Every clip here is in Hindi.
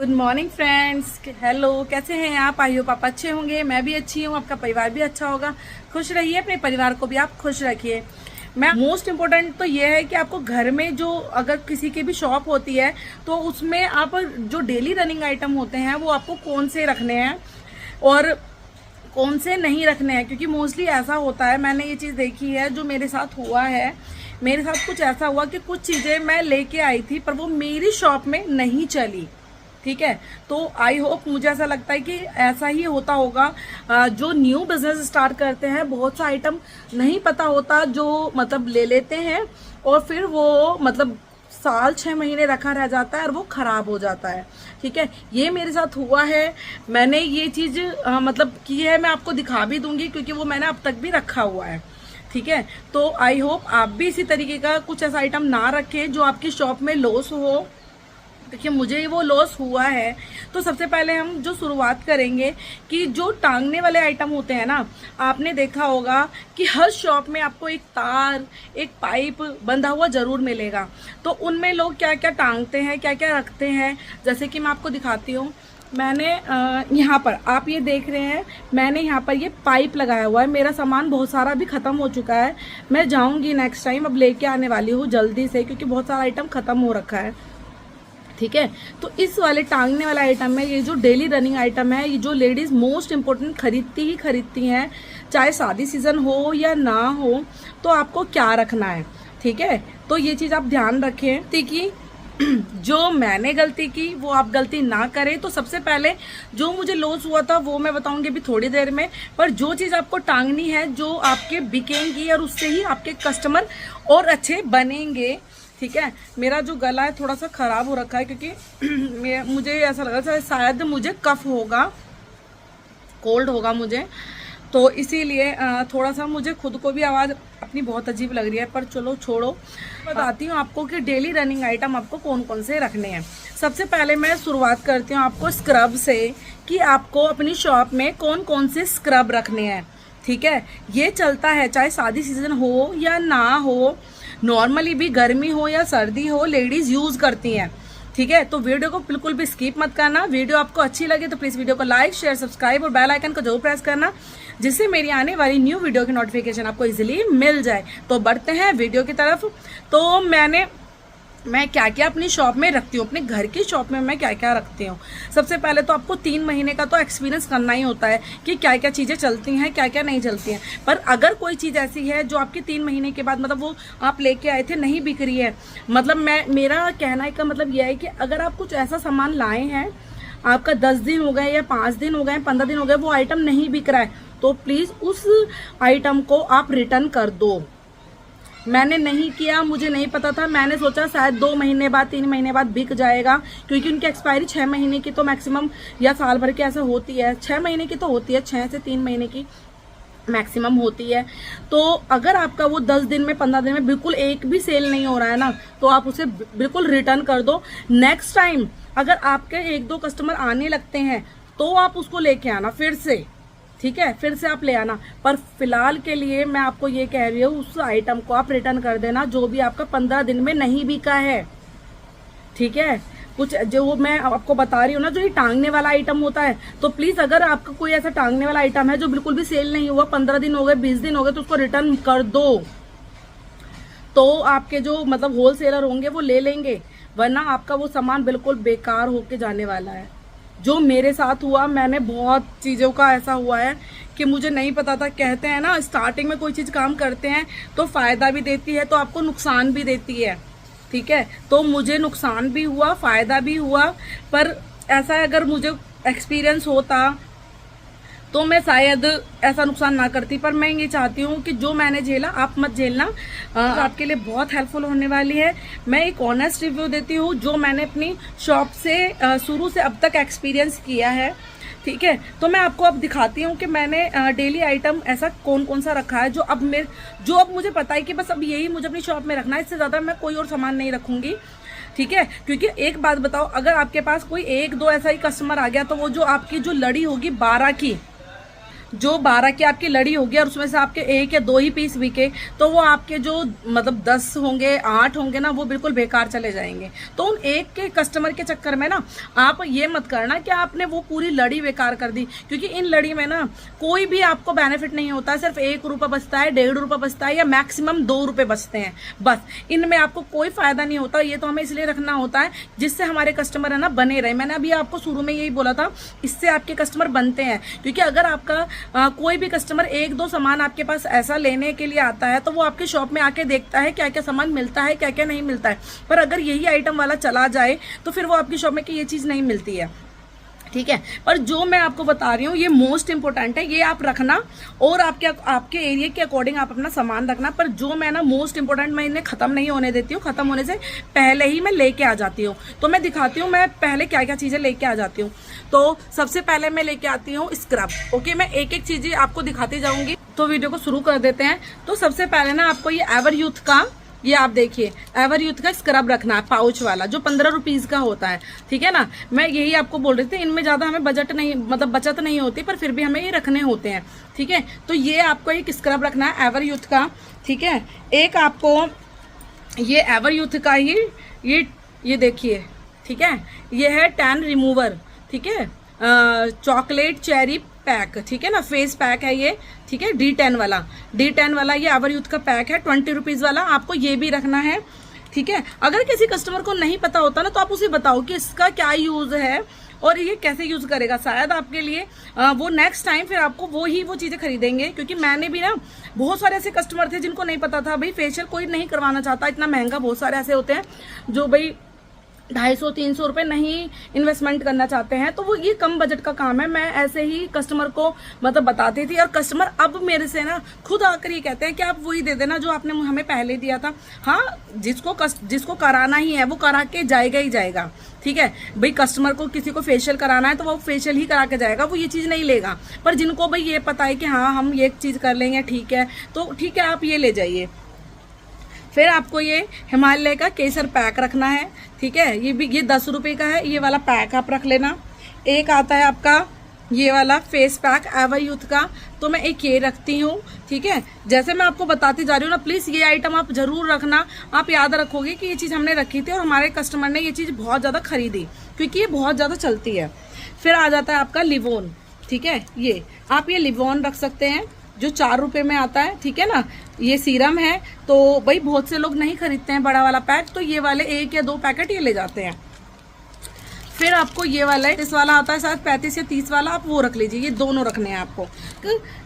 Good morning friends, hello. कैसे हैं आप? आई होप आप अच्छे होंगे। मैं भी अच्छी हूँ, आपका परिवार भी अच्छा होगा। खुश रहिए, अपने परिवार को भी आप खुश रखिए। मैं मोस्ट इम्पोर्टेंट तो ये है कि आपको घर में जो अगर किसी की भी शॉप होती है तो उसमें आप जो डेली रनिंग आइटम होते हैं वो आपको कौन से रखने हैं और कौन से नहीं रखने हैं, क्योंकि मोस्टली ऐसा होता है, मैंने ये चीज़ देखी है, जो मेरे साथ हुआ है। मेरे साथ कुछ ऐसा हुआ कि कुछ चीज़ें मैं लेके आई थी पर वो मेरी शॉप में नहीं चली। ठीक है, तो आई होप, मुझे ऐसा लगता है कि ऐसा ही होता होगा। जो न्यू बिजनेस स्टार्ट करते हैं बहुत सा आइटम नहीं पता होता, जो मतलब ले लेते हैं और फिर वो मतलब साल 6 महीने रखा रह जाता है और वो खराब हो जाता है। ठीक है, ये मेरे साथ हुआ है। मैंने ये चीज मतलब की है, मैं आपको दिखा भी दूंगी क्योंकि वो मैंने अब तक भी रखा हुआ है। ठीक है, तो आई होप आप भी इसी तरीके का कुछ ऐसा आइटम ना रखें जो आपकी शॉप में लॉस हो। देखिए, मुझे वो लॉस हुआ है। तो सबसे पहले हम जो शुरुआत करेंगे कि जो टांगने वाले आइटम होते हैं ना, आपने देखा होगा कि हर शॉप में आपको एक तार, एक पाइप बंधा हुआ जरूर मिलेगा। तो उनमें लोग क्या क्या टांगते हैं, क्या क्या रखते हैं, जैसे कि मैं आपको दिखाती हूँ। मैंने यहाँ पर आप ये देख रहे हैं, मैंने यहाँ पर ये पाइप लगाया हुआ है। मेरा सामान बहुत सारा भी ख़त्म हो चुका है। मैं जाऊँगी नेक्स्ट टाइम, अब लेके आने वाली हूँ जल्दी से, क्योंकि बहुत सारा आइटम ख़त्म हो रखा है। ठीक है, तो इस वाले टांगने वाला आइटम है, ये जो डेली रनिंग आइटम है, ये जो लेडीज मोस्ट इम्पोर्टेंट खरीदती हैं, चाहे शादी सीजन हो या ना हो, तो आपको क्या रखना है। ठीक है, तो ये चीज आप ध्यान रखें कि जो मैंने गलती की वो आप गलती ना करें। तो सबसे पहले जो मुझे लॉस हुआ था वो मैं बताऊंगी अभी थोड़ी देर में, पर जो चीज आपको टांगनी है, जो आपके बिकेंगी और उससे ही आपके कस्टमर और अच्छे बनेंगे। ठीक है, मेरा जो गला है थोड़ा सा खराब हो रखा है क्योंकि मुझे ऐसा लग रहा है शायद मुझे कफ होगा, कोल्ड होगा मुझे, तो इसीलिए थोड़ा सा मुझे खुद को भी आवाज़ अपनी बहुत अजीब लग रही है। पर चलो छोड़ो, बताती हूँ आपको कि डेली रनिंग आइटम आपको कौन कौन से रखने हैं। सबसे पहले मैं शुरुआत करती हूँ आपको स्क्रब से, कि आपको अपनी शॉप में कौन कौन से स्क्रब रखने हैं। ठीक है, ये चलता है चाहे शादी सीजन हो या ना हो, नॉर्मली भी गर्मी हो या सर्दी हो, लेडीज यूज करती हैं। ठीक है, तो वीडियो को बिल्कुल भी स्किप मत करना। वीडियो आपको अच्छी लगे तो प्लीज वीडियो को लाइक, शेयर, सब्सक्राइब और बेल आइकन को जरूर प्रेस करना, जिससे मेरी आने वाली न्यू वीडियो की नोटिफिकेशन आपको इजीली मिल जाए। तो बढ़ते हैं वीडियो की तरफ। तो मैं क्या क्या अपनी शॉप में रखती हूँ, अपने घर की शॉप में मैं क्या क्या रखती हूँ। सबसे पहले तो आपको 3 महीने का तो एक्सपीरियंस करना ही होता है कि क्या क्या चीज़ें चलती हैं, क्या क्या नहीं चलती हैं। पर अगर कोई चीज़ ऐसी है जो आपकी 3 महीने के बाद मतलब वो आप लेके आए थे नहीं बिक रही है, मतलब मेरा कहना का मतलब यह है कि अगर आप कुछ ऐसा सामान लाए हैं, आपका 10 दिन हो गए या 5 दिन हो गए, 15 दिन हो गए, वो आइटम नहीं बिक रहा है, तो प्लीज़ उस आइटम को आप रिटर्न कर दो। मैंने नहीं किया, मुझे नहीं पता था, मैंने सोचा शायद 2 महीने बाद 3 महीने बाद बिक जाएगा, क्योंकि उनकी एक्सपायरी 6 महीने की तो मैक्सिमम या साल भर की ऐसे होती है। 6 महीने की तो होती है, 6 से 3 महीने की मैक्सिमम होती है। तो अगर आपका वो 10 दिन में 15 दिन में बिल्कुल एक भी सेल नहीं हो रहा है ना, तो आप उसे बिल्कुल रिटर्न कर दो। नेक्स्ट टाइम अगर आपके 1-2 कस्टमर आने लगते हैं तो आप उसको लेके आना फिर से। ठीक है, फिर से आप ले आना, पर फिलहाल के लिए मैं आपको ये कह रही हूँ उस आइटम को आप रिटर्न कर देना जो भी आपका 15 दिन में नहीं बिका है। ठीक है, कुछ जो मैं आपको बता रही हूँ ना, जो ये टांगने वाला आइटम होता है, तो प्लीज अगर आपका कोई ऐसा टांगने वाला आइटम है जो बिल्कुल भी सेल नहीं हुआ, 15 दिन हो गए, 20 दिन हो गए, तो उसको रिटर्न कर दो। तो आपके जो मतलब होलसेलर होंगे वो ले लेंगे, वरना आपका वो सामान बिल्कुल बेकार होके जाने वाला है। जो मेरे साथ हुआ, मैंने बहुत चीज़ों का ऐसा हुआ है कि मुझे नहीं पता था। कहते हैं ना, स्टार्टिंग में कोई चीज़ काम करते हैं तो फ़ायदा भी देती है तो आपको नुकसान भी देती है। ठीक है, तो मुझे नुकसान भी हुआ, फ़ायदा भी हुआ, पर ऐसा अगर मुझे एक्सपीरियंस होता तो मैं शायद ऐसा नुकसान ना करती। पर मैं ये चाहती हूँ कि जो मैंने झेला आप मत झेलना, आपके लिए बहुत हेल्पफुल होने वाली है। मैं एक ऑनेस्ट रिव्यू देती हूँ जो मैंने अपनी शॉप से शुरू से अब तक एक्सपीरियंस किया है। ठीक है, तो मैं आपको अब दिखाती हूँ कि मैंने डेली आइटम ऐसा कौन कौन सा रखा है जो अब मुझे पता है कि बस अब यही मुझे अपनी शॉप में रखना है, इससे ज़्यादा मैं कोई और सामान नहीं रखूंगी। ठीक है, क्योंकि एक बात बताओ, अगर आपके पास कोई 1-2 ऐसा ही कस्टमर आ गया तो वो जो आपकी जो लड़ी होगी 12 की, जो 12 की आपकी लड़ी होगी और उसमें से आपके 1 या 2 ही पीस बिके तो वो आपके जो मतलब 10 होंगे 8 होंगे ना वो बिल्कुल बेकार चले जाएंगे। तो उन एक के कस्टमर के चक्कर में ना आप ये मत करना कि आपने वो पूरी लड़ी बेकार कर दी, क्योंकि इन लड़ी में ना कोई भी आपको बेनिफिट नहीं होता है। सिर्फ 1 रुपया बचता है, 1.5 रुपया बचता है या मैक्सिमम 2 रुपये बचते हैं, बस इनमें आपको कोई फायदा नहीं होता। ये तो हमें इसलिए रखना होता है जिससे हमारे कस्टमर है ना बने रहे। मैंने अभी आपको शुरू में यही बोला था, इससे आपके कस्टमर बनते हैं। क्योंकि अगर आपका कोई भी कस्टमर 1-2 सामान आपके पास ऐसा लेने के लिए आता है तो वो आपके शॉप में आके देखता है क्या क्या सामान मिलता है, क्या क्या नहीं मिलता है। पर अगर यही आइटम वाला चला जाए तो फिर वो आपकी शॉप में कि ये चीज़ नहीं मिलती है, ठीक है। पर जो मैं आपको बता रही हूँ ये मोस्ट इंपॉर्टेंट है, ये आप रखना और आपके एरिया के अकॉर्डिंग आप अपना सामान रखना। पर जो मैं ना मोस्ट इंपॉर्टेंट मैं इन्हें खत्म नहीं होने देती हूँ, खत्म होने से पहले ही मैं लेके आ जाती हूँ। तो मैं दिखाती हूँ मैं पहले क्या क्या चीजें लेके आ जाती हूँ। तो सबसे पहले मैं लेके आती हूँ स्क्रब। ओके, मैं एक एक चीजें आपको दिखाती जाऊंगी। तो वीडियो को शुरू कर देते हैं। तो सबसे पहले ना आपको ये एवर यूथ का, ये आप देखिए एवर यूथ का स्क्रब रखना है, पाउच वाला जो 15 रुपीज का होता है, ठीक है ना। मैं यही आपको बोल रही थी, इनमें ज्यादा हमें बजट नहीं मतलब बचत नहीं होती, पर फिर भी हमें ये रखने होते हैं, ठीक है। तो ये आपको एक स्क्रब रखना है एवर यूथ का, ठीक है। एक आपको ये एवर यूथ का ही ये देखिए, ठीक है, ये है टैन रिमूवर, ठीक है, चॉकलेट चेरी पैक, ठीक है ना, फेस पैक है ये, ठीक है, D10 वाला ये एवर यूथ का पैक है 20 रुपीज वाला। आपको ये भी रखना है, ठीक है। अगर किसी कस्टमर को नहीं पता होता ना तो आप उसे बताओ कि इसका क्या यूज है और ये कैसे यूज करेगा, शायद आपके लिए वो नेक्स्ट टाइम फिर आपको वो चीजें खरीदेंगे। क्योंकि मैंने भी ना बहुत सारे ऐसे कस्टमर थे जिनको नहीं पता था, भाई फेशियल कोई नहीं करवाना चाहता इतना महंगा। बहुत सारे ऐसे होते हैं जो भाई 250-300 रुपये नहीं इन्वेस्टमेंट करना चाहते हैं, तो वो ये कम बजट का काम है। मैं ऐसे ही कस्टमर को मतलब बताती थी और कस्टमर अब मेरे से ना खुद आकर ये कहते हैं कि आप वही दे देना जो आपने हमें पहले दिया था। हाँ, जिसको कराना ही है वो करा के जाएगा ही जाएगा, ठीक है। भाई कस्टमर को किसी को फेशियल कराना है तो वो फेशियल ही करा के जाएगा, वो ये चीज़ नहीं लेगा। पर जिनको भाई ये पता है कि हाँ हम ये चीज़ कर लेंगे, ठीक है, तो ठीक है आप ये ले जाइए। फिर आपको ये हिमालय का केसर पैक रखना है, ठीक है। ये 10 रुपये का है, ये वाला पैक आप रख लेना। एक आता है आपका ये वाला फेस पैक एवर यूथ का, तो मैं एक ये रखती हूँ, ठीक है। जैसे मैं आपको बताती जा रही हूँ ना, प्लीज़ ये आइटम आप जरूर रखना। आप याद रखोगे कि ये चीज़ हमने रखी थी और हमारे कस्टमर ने ये चीज़ बहुत ज़्यादा खरीदी क्योंकि ये बहुत ज़्यादा चलती है। फिर आ जाता है आपका लिवोन, ठीक है, ये आप ये लिवोन रख सकते हैं जो 4 रुपये में आता है, ठीक है ना। ये सीरम है तो भाई बहुत से लोग नहीं खरीदते हैं बड़ा वाला पैक, तो ये वाले 1 या 2 पैकेट ये ले जाते हैं। फिर आपको ये वाला इस वाला आता है शायद 35 या 30 वाला, आप वो रख लीजिए। ये दोनों रखने हैं आपको,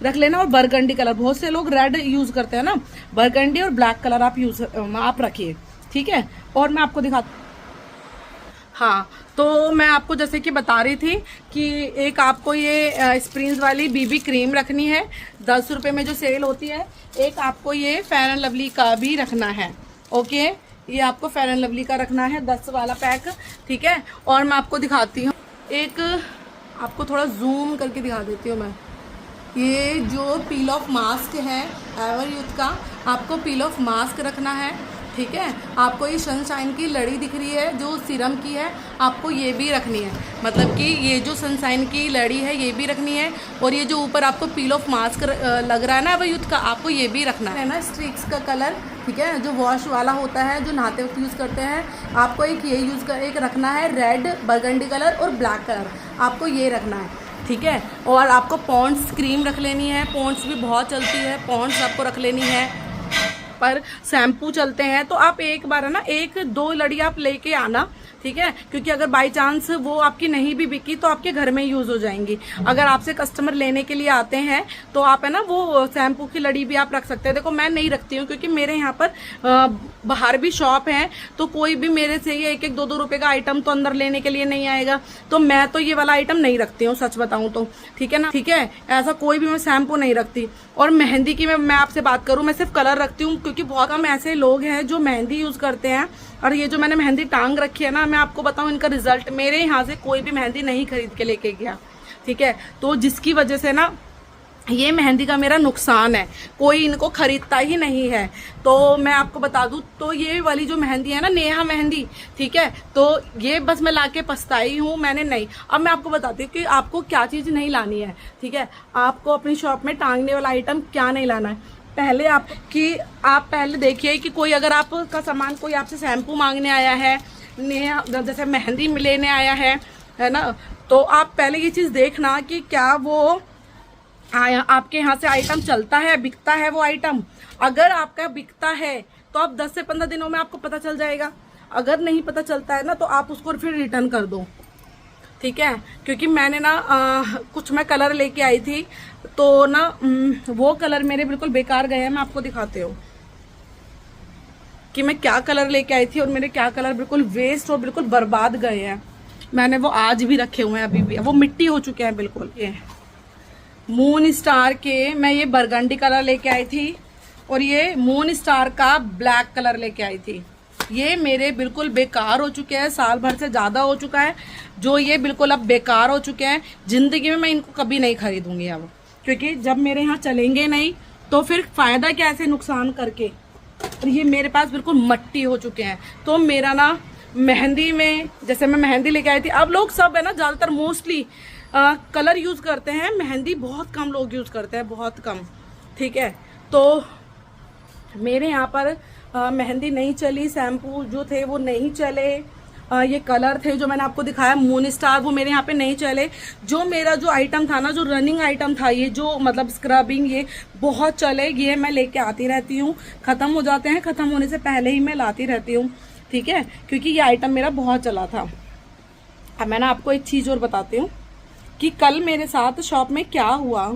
रख लेना। और बरगंडी कलर, बहुत से लोग रेड यूज करते हैं ना, बरगंडी और ब्लैक कलर आप रखिए, ठीक है। और मैं आपको दिखाती, हाँ, तो मैं आपको जैसे कि बता रही थी कि एक आपको ये स्प्रिंग्स वाली बीबी क्रीम रखनी है 10 रुपये में जो सेल होती है। एक आपको ये फेयर एंड लवली का भी रखना है, ओके, ये आपको फेयर एंड लवली का रखना है 10 वाला पैक, ठीक है। और मैं आपको दिखाती हूँ, एक आपको थोड़ा जूम करके दिखा देती हूँ मैं। ये जो पील ऑफ मास्क है एवर यूथ का, आपको पील ऑफ मास्क रखना है, ठीक है। आपको ये सनशाइन की लड़ी दिख रही है जो सीरम की है, आपको ये भी रखनी है। मतलब कि ये जो सनशाइन की लड़ी है ये भी रखनी है। और ये जो ऊपर आपको पील ऑफ मास्क लग रहा है ना एवर यूथ का, आपको ये भी रखना है ना, स्ट्रिक्स का कलर, ठीक है, जो वॉश वाला होता है जो नहाते वक्त यूज़ करते हैं, आपको एक ये एक रखना है रेड, बरगंडी कलर और ब्लैक कलर, आपको ये रखना है, ठीक है। और आपको पॉन्ड्स क्रीम रख लेनी है, पॉन्ड्स भी बहुत चलती है, पॉन्ड्स आपको रख लेनी है। पर शैम्पू चलते हैं तो आप एक बार है ना 1-2 लड़ी आप लेके आना, ठीक है। क्योंकि अगर बाई चांस वो आपकी नहीं भी बिकी तो आपके घर में यूज हो जाएंगी। अगर आपसे कस्टमर लेने के लिए आते हैं तो आप है ना वो शैम्पू की लड़ी भी आप रख सकते हैं। देखो मैं नहीं रखती हूँ क्योंकि मेरे यहाँ पर बाहर भी शॉप है, तो कोई भी मेरे से ये 1-2 रुपए का आइटम तो अंदर लेने के लिए नहीं आएगा, तो मैं तो ये वाला आइटम नहीं रखती हूँ, सच बताऊँ तो, ठीक है ना, ठीक है। ऐसा कोई भी मैं शैम्पू नहीं रखती। और मेहंदी की मैं आपसे बात करूँ, मैं सिर्फ कलर रखती हूँ क्योंकि बहुत कम ऐसे लोग हैं जो मेहंदी यूज करते हैं। और ये जो मैंने मेहंदी टांग रखी है ना, मैं आपको बताऊं इनका रिजल्ट, मेरे यहाँ से कोई भी मेहंदी नहीं खरीद के लेके गया, ठीक है। तो जिसकी वजह से ना ये मेहंदी का मेरा नुकसान है, कोई इनको खरीदता ही नहीं है। तो मैं आपको बता दूं, तो ये वाली जो मेहंदी है ना, नेहा मेहंदी, ठीक है, तो ये बस मैं लाके पछताई हूँ, मैंने नहीं। अब मैं आपको बताती हूँ कि आपको क्या चीज़ नहीं लानी है, ठीक है। आपको अपनी शॉप में टांगने वाला आइटम क्या नहीं लाना है। पहले आप पहले देखिए कि कोई अगर आपका सामान, कोई आपसे शैम्पू मांगने आया है, नेहा जैसे मेहंदी लेने आया है ना, तो आप पहले ये चीज़ देखना कि क्या वो आपके यहाँ से आइटम चलता है, बिकता है वो आइटम। अगर आपका बिकता है तो आप 10 से 15 दिनों में आपको पता चल जाएगा। अगर नहीं पता चलता है ना, तो आप उसको फिर रिटर्न कर दो, ठीक है। क्योंकि मैंने ना कुछ मैं कलर लेके आई थी, तो ना वो कलर मेरे बिल्कुल बेकार गए हैं। मैं आपको दिखाती हूँ कि मैं क्या कलर लेके आई थी और मेरे क्या कलर बिल्कुल वेस्ट और बिल्कुल बर्बाद गए हैं। मैंने वो आज भी रखे हुए हैं, अभी भी वो मिट्टी हो चुके हैं बिल्कुल। ये मून स्टार के मैं ये बरगंडी कलर लेके आई थी और ये मून स्टार का ब्लैक कलर लेके आई थी। ये मेरे बिल्कुल बेकार हो चुके हैं, साल भर से ज़्यादा हो चुका है जो ये बिल्कुल अब बेकार हो चुके हैं। ज़िंदगी में मैं इनको कभी नहीं खरीदूंगी अब, क्योंकि जब मेरे यहाँ चलेंगे नहीं तो फिर फ़ायदा क्या ऐसे नुकसान करके। और ये मेरे पास बिल्कुल मट्टी हो चुके हैं। तो मेरा ना मेहंदी में, जैसे मैं मेहंदी लेके आई थी, अब लोग सब है ना ज़्यादातर मोस्टली कलर यूज़ करते हैं, मेहंदी बहुत कम लोग यूज़ करते हैं, बहुत कम, ठीक है। तो मेरे यहाँ पर मेहंदी नहीं चली, शैम्पू जो थे वो नहीं चले, ये कलर थे जो मैंने आपको दिखाया मून स्टार, वो मेरे यहाँ पे नहीं चले। जो मेरा जो आइटम था ना, जो रनिंग आइटम था, ये जो मतलब स्क्रबिंग, ये बहुत चले। ये मैं लेके आती रहती हूँ, ख़त्म हो जाते हैं, ख़त्म होने से पहले ही मैं लाती रहती हूँ, ठीक है, क्योंकि ये आइटम मेरा बहुत चला था। अब मैं ना आपको एक चीज़ और बताती हूँ कि कल मेरे साथ शॉप में क्या हुआ।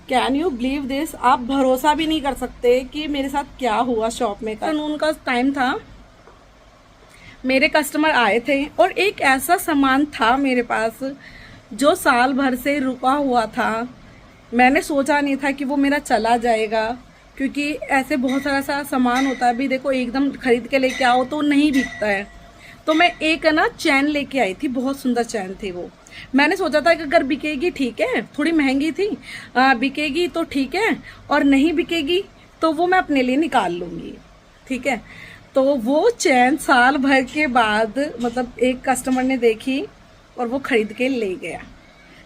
Can you believe this? आप भरोसा भी नहीं कर सकते कि मेरे साथ क्या हुआ शॉप में। कानून का टाइम था, मेरे कस्टमर आए थे और एक ऐसा सामान था मेरे पास जो साल भर से रुका हुआ था। मैंने सोचा नहीं था कि वो मेरा चला जाएगा, क्योंकि ऐसे बहुत सारा सा सामान होता है, अभी देखो एकदम खरीद के लेके आओ तो नहीं बिकता है। तो मैं एक ना चैन लेके आई थी, बहुत सुंदर चैन थी वो। मैंने सोचा था कि अगर बिकेगी ठीक है, थोड़ी महंगी थी, बिकेगी तो ठीक है, और नहीं बिकेगी तो वो मैं अपने लिए निकाल लूँगी, ठीक है। तो वो चैन साल भर के बाद मतलब एक कस्टमर ने देखी और वो खरीद के ले गया,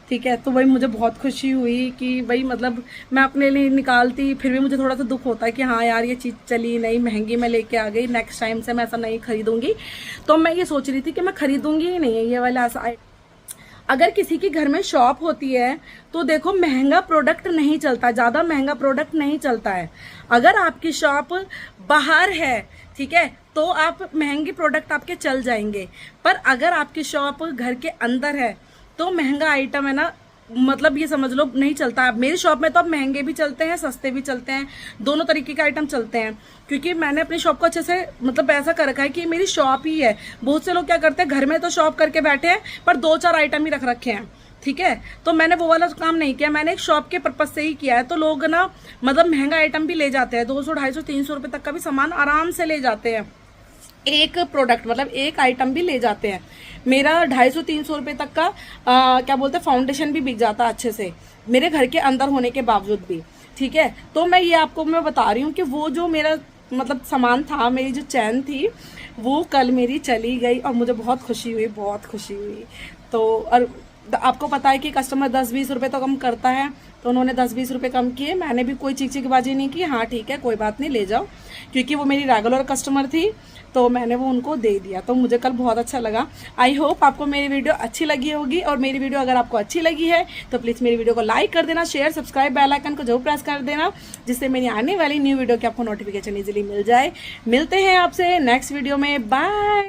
ठीक है। तो भाई मुझे बहुत खुशी हुई कि भाई मतलब मैं अपने लिए निकालती, फिर भी मुझे थोड़ा सा दुख होता है कि हाँ यार ये चीज़ चली नहीं, महंगी मैं लेके आ गई, नेक्स्ट टाइम से मैं ऐसा नहीं खरीदूंगी। तो मैं ये सोच रही थी कि मैं खरीदूंगी ही नहीं ये वाला ऐसा। अगर किसी के घर में शॉप होती है तो देखो महंगा प्रोडक्ट नहीं चलता, ज़्यादा महंगा प्रोडक्ट नहीं चलता है। अगर आपकी शॉप बाहर है, ठीक है, तो आप महंगे प्रोडक्ट आपके चल जाएंगे। पर अगर आपकी शॉप घर के अंदर है तो महंगा आइटम है ना, मतलब ये समझ लो नहीं चलता। मेरी शॉप में तो अब महंगे भी चलते हैं, सस्ते भी चलते हैं, दोनों तरीके के आइटम चलते हैं। क्योंकि मैंने अपनी शॉप को अच्छे से मतलब ऐसा कर रखा है कि मेरी शॉप ही है। बहुत से लोग क्या करते हैं, घर में तो शॉप करके बैठे हैं पर 2-4 आइटम ही रख रखे हैं, ठीक है। तो मैंने वो वाला काम नहीं किया, मैंने एक शॉप के पर्पज से ही किया है। तो लोग ना मतलब महंगा आइटम भी ले जाते हैं, 200, 250, 300 रुपये तक का भी सामान आराम से ले जाते हैं। एक प्रोडक्ट मतलब एक आइटम भी ले जाते हैं। मेरा 250-300 रुपये तक का क्या बोलते हैं फाउंडेशन भी बिक जाता है अच्छे से, मेरे घर के अंदर होने के बावजूद भी, ठीक है। तो मैं ये आपको मैं बता रही हूँ कि वो जो मेरा मतलब सामान था, मेरी जो चैन थी, वो कल मेरी चली गई और मुझे बहुत खुशी हुई, बहुत खुशी हुई। तो और आपको पता है कि कस्टमर 10-20 रुपये तो कम करता है, तो उन्होंने 10-20 रुपये कम किए। मैंने भी कोई चिकचिकबाजी नहीं की, हाँ ठीक है कोई बात नहीं ले जाओ, क्योंकि वो मेरी रेगुलर कस्टमर थी तो मैंने वो उनको दे दिया। तो मुझे कल बहुत अच्छा लगा। आई होप आपको मेरी वीडियो अच्छी लगी होगी। और मेरी वीडियो अगर आपको अच्छी लगी है तो प्लीज़ मेरी वीडियो को लाइक कर देना, शेयर, सब्सक्राइब, बेल आइकन को जरूर प्रेस कर देना, जिससे मेरी आने वाली न्यू वीडियो की आपको नोटिफिकेशन इजीली मिल जाए। मिलते हैं आपसे नेक्स्ट वीडियो में, बाय।